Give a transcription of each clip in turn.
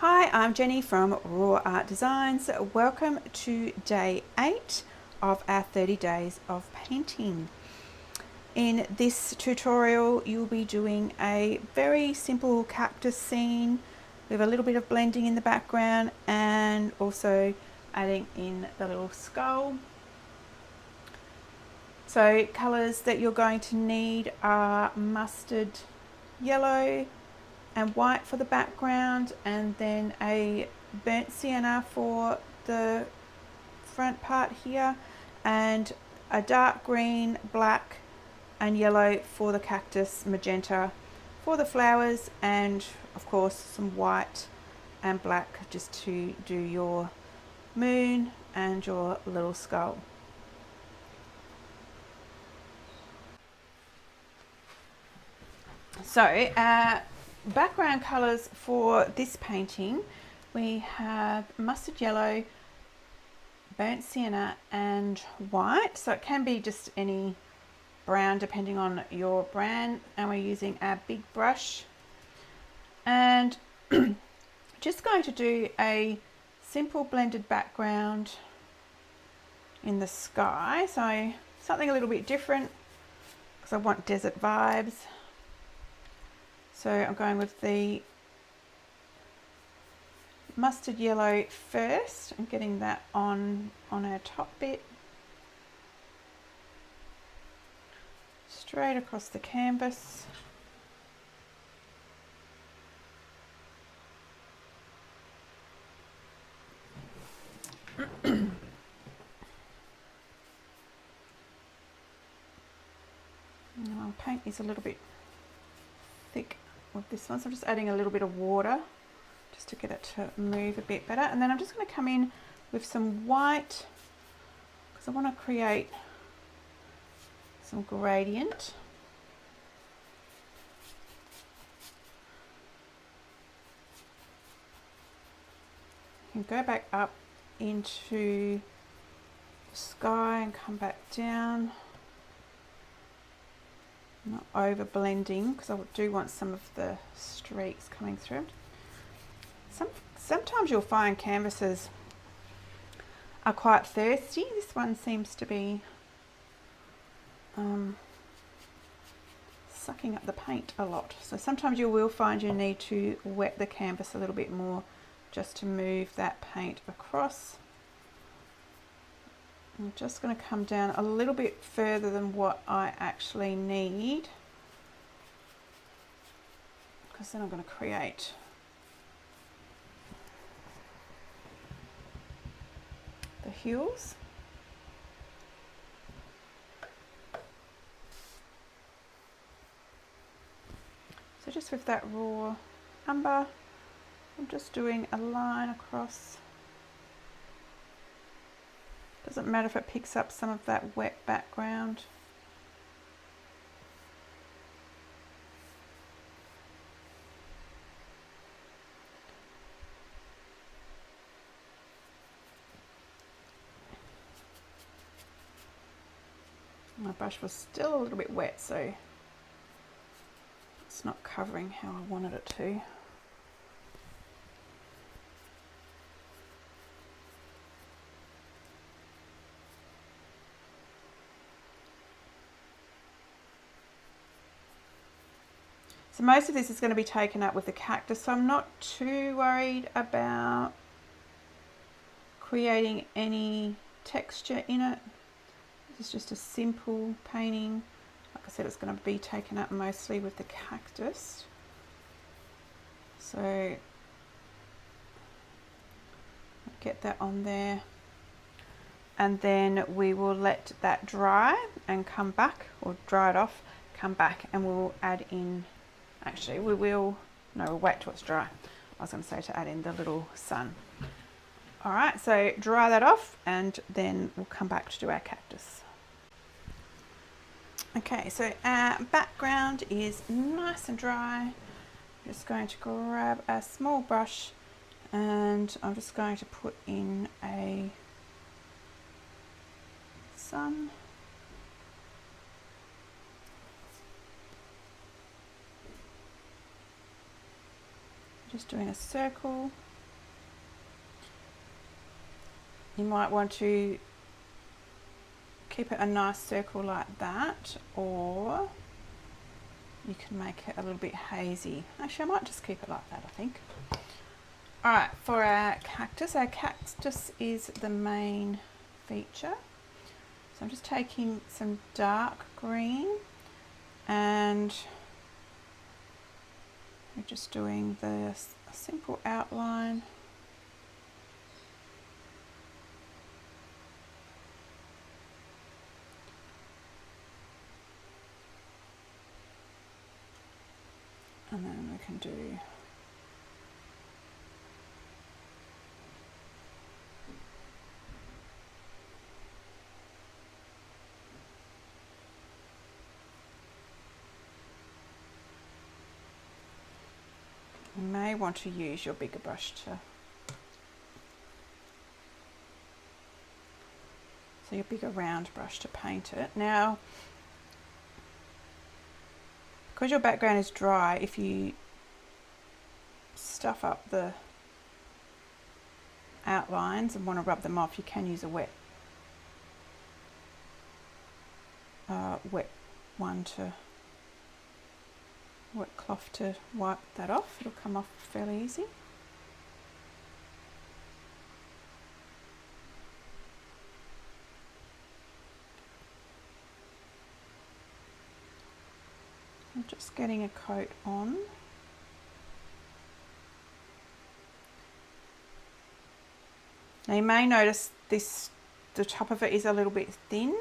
Hi, I'm Jenny from Raw Art Designs. Welcome to day 8 of our 30 days of painting. In this tutorial, you'll be doing a very simple cactus scene with a little bit of blending in the background and also adding in the little skull. So colours that you're going to need are mustard yellow and white for the background, and then a burnt sienna for the front part here, and a dark green, black and yellow for the cactus, magenta for the flowers, and of course some white and black just to do your moon and your little skull. So background colours for this painting, we have mustard yellow, burnt sienna and white, so it can be just any brown depending on your brand, and we're using our big brush and just going to do a simple blended background in the sky, so something a little bit different because I want desert vibes. So I'm going with the mustard yellow first and getting that on our top bit, straight across the canvas. I'll paint is a little bit thick with this one, so I'm just adding a little bit of water just to get it to move a bit better, and then I'm just going to come in with some white because I want to create some gradient. You can go back up into the sky and come back down. Not over blending because I do want some of the streaks coming through. Sometimes you'll find canvases are quite thirsty. This one seems to be sucking up the paint a lot. So sometimes you will find you need to wet the canvas a little bit more just to move that paint across. I'm just going to come down a little bit further than what I actually need, because then I'm going to create the hills. So just with that raw umber, I'm just doing a line across. Doesn't matter if it picks up some of that wet background. My brush was still a little bit wet, so it's not covering how I wanted it to. So most of this is going to be taken up with the cactus, so I'm not too worried about creating any texture in it. This is just a simple painting. Like I said, it's going to be taken up mostly with the cactus. So get that on there, and then we will let that dry and come back, or dry it off, come back, and we'll add in, actually we'll wait till it's dry. I was going to say to add in the little sun. Alright, so dry that off and then we'll come back to do our cactus. Okay, so our background is nice and dry. I'm just going to grab a small brush and I'm just going to put in a sun. Just doing a circle. You might want to keep it a nice circle like that, or you can make it a little bit hazy. Actually, I might just keep it like that, I think. All right, for our cactus is the main feature. So I'm just taking some dark green and we're just doing a simple outline. And then we can do you may want to use your bigger brush your bigger round brush to paint it. Now, because your background is dry, if you stuff up the outlines and want to rub them off, you can use a wet wet cloth to wipe that off. It'll come off fairly easy. I'm just getting a coat on. Now you may notice the top of it is a little bit thin,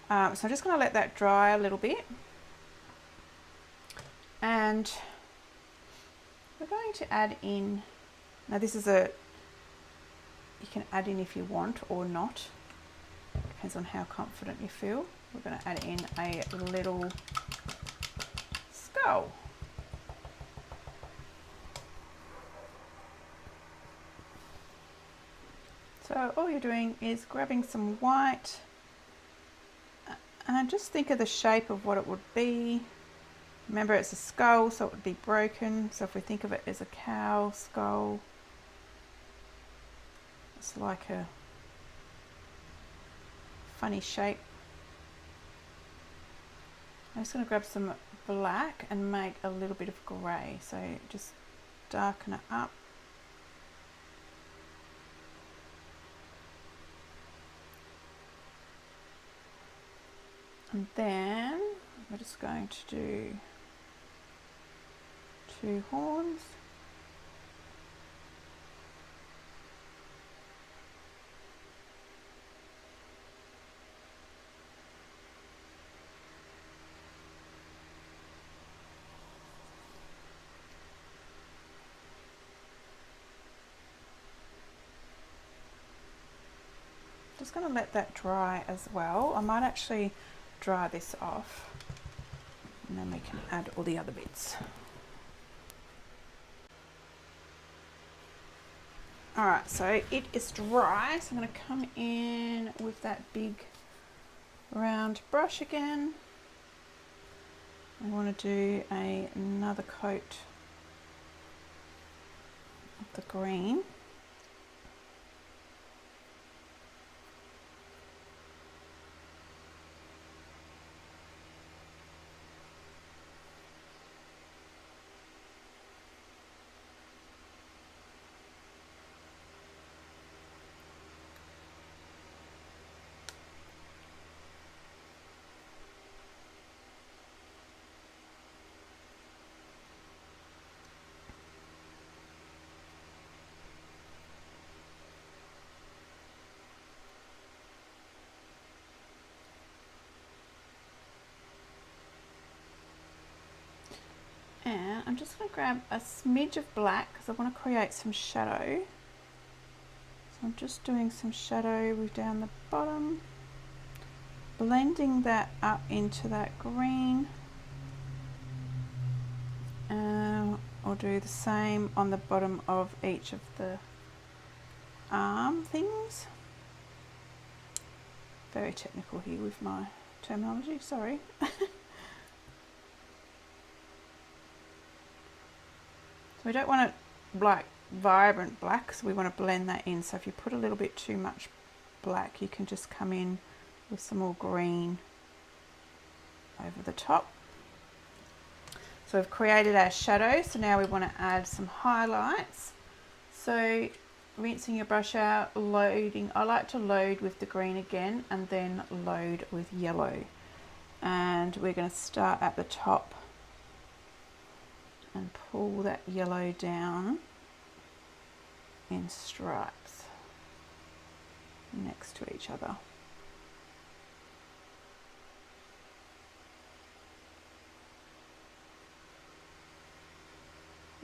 so I'm just going to let that dry a little bit, and we're going to add in, now this is you can add in if you want or not, depends on how confident you feel. We're going to add in a little skull. So all you're doing is grabbing some white and just think of the shape of what it would be. Remember, it's a skull, so it would be broken. So if we think of it as a cow skull, it's like a funny shape. I'm just going to grab some black and make a little bit of grey, so just darken it up. And then we're just going to do 2 horns. Just going to let that dry as well. I might actually dry this off and then we can add all the other bits. Alright, so it is dry, so I'm going to come in with that big round brush again. I want to do another coat of the green. And I'm just going to grab a smidge of black because I want to create some shadow. So I'm just doing some shadow down the bottom, blending that up into that green. I'll do the same on the bottom of each of the arm things. Very technical here with my terminology, sorry. So we don't want it like vibrant black, so we want to blend that in. So if you put a little bit too much black, you can just come in with some more green over the top. So we've created our shadow, so now we want to add some highlights. So rinsing your brush out, loading. I like to load with the green again and then load with yellow. And we're going to start at the top and pull that yellow down in stripes next to each other.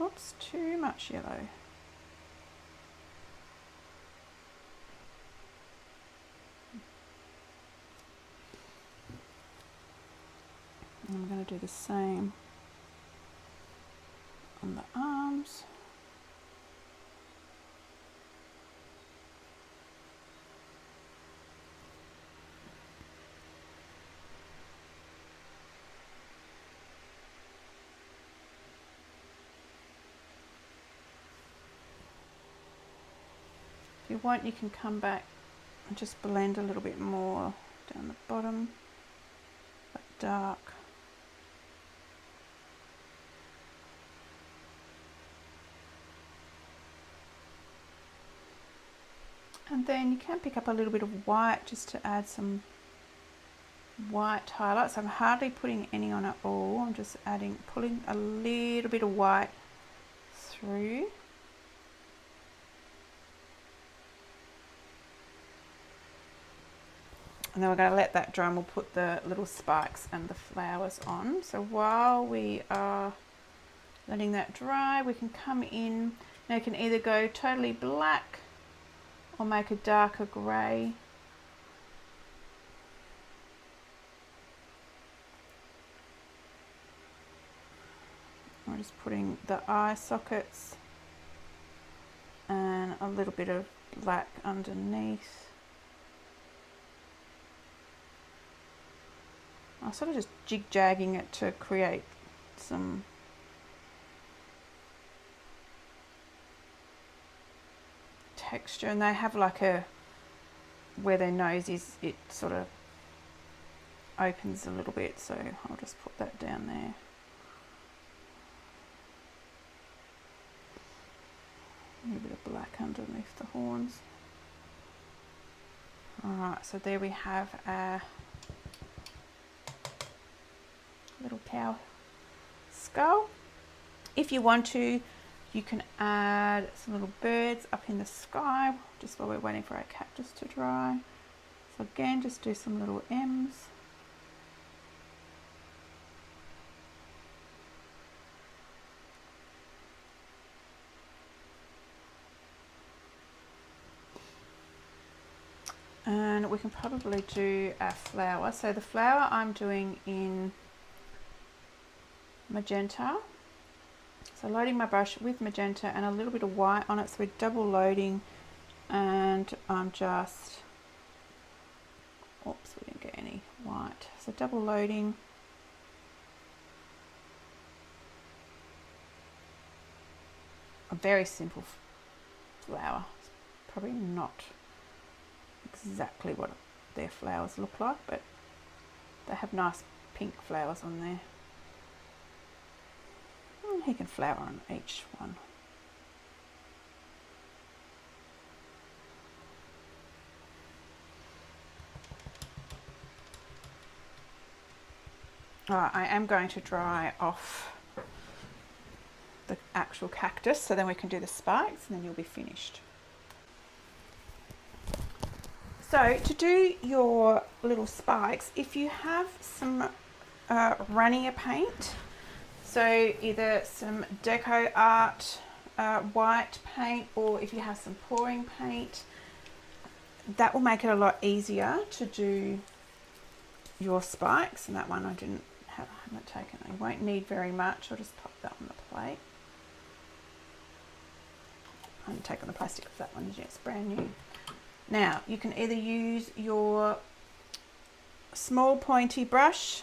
Oops, too much yellow. And I'm going to do the same on the arms. If you want, you can come back and just blend a little bit more down the bottom, but dark. And then you can pick up a little bit of white just to add some white highlights. I'm hardly putting any on at all. I'm just pulling a little bit of white through. And then we're going to let that dry and we'll put the little spikes and the flowers on. So while we are letting that dry, we can come in. Now you can either go totally black or make a darker grey. I'm just putting the eye sockets and a little bit of black underneath. I'm sort of just jig-jagging it to create some texture, and they have like a, where their nose is, it sort of opens a little bit, so I'll just put that down there. A little bit of black underneath the horns. Alright, so there we have our little cow skull. If you want to, you can add some little birds up in the sky just while we're waiting for our cactus to dry. So again, just do some little M's. And we can probably do our flower. So the flower I'm doing in magenta. So loading my brush with magenta and a little bit of white on it. So we're double loading, and I'm just, oops, we didn't get any white. So double loading. A very simple flower. It's probably not exactly what their flowers look like, but they have nice pink flowers on there. He can flower on each one. Alright, I am going to dry off the actual cactus, so then we can do the spikes and then you'll be finished. So to do your little spikes, if you have some Rainier paint, so either some deco art white paint, or if you have some pouring paint, that will make it a lot easier to do your spikes. And that one I haven't taken. I won't need very much. I'll just pop that on the plate. I haven't taken the plastic off that one yet, it's brand new. Now you can either use your small pointy brush,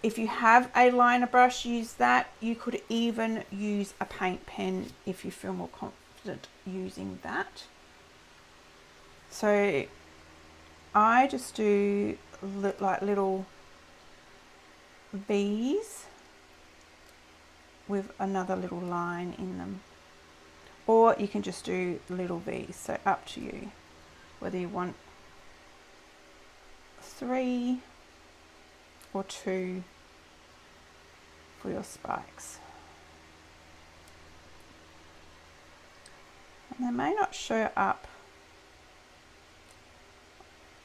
If you have a liner brush, use that. You could even use a paint pen if you feel more confident using that. So I just do like little V's with another little line in them, or you can just do little V's, so up to you whether you want 3 or 2 for your spikes. And they may not show up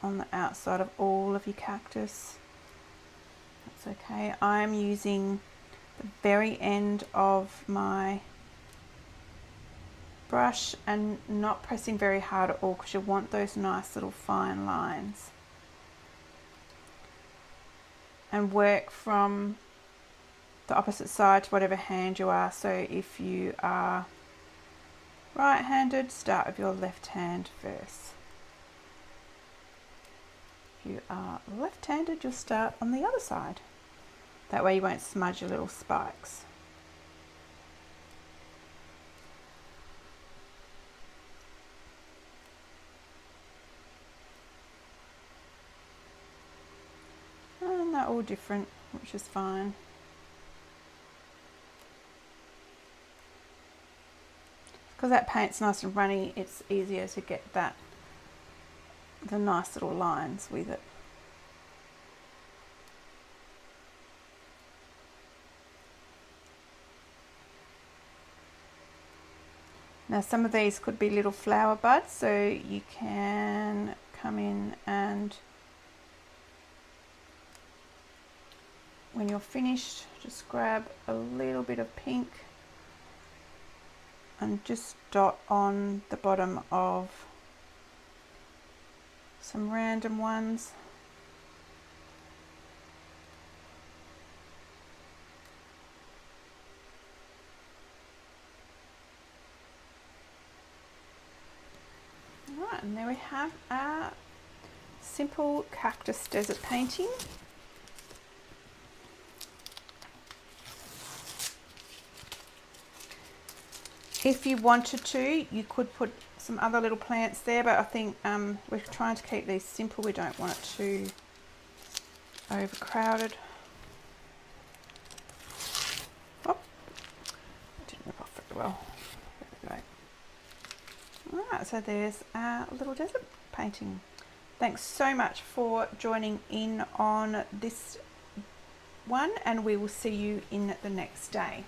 on the outside of all of your cactus. That's okay. I'm using the very end of my brush and not pressing very hard at all, because you want those nice little fine lines. And work from the opposite side to whatever hand you are. So if you are right-handed, start with your left hand first. If you are left-handed, you'll start on the other side. That way you won't smudge your little spikes. And they're all different, which is fine. Because that paint's nice and runny, it's easier to get the nice little lines with it. Now some of these could be little flower buds, so you can come in and when you're finished, just grab a little bit of pink and just dot on the bottom of some random ones. Alright, and there we have our simple cactus desert painting. If you wanted to, you could put some other little plants there, but I think we're trying to keep these simple. We don't want it too overcrowded. Oh, didn't rip off very well. There we go. Alright, so there's our little desert painting. Thanks so much for joining in on this one, and we will see you in the next day.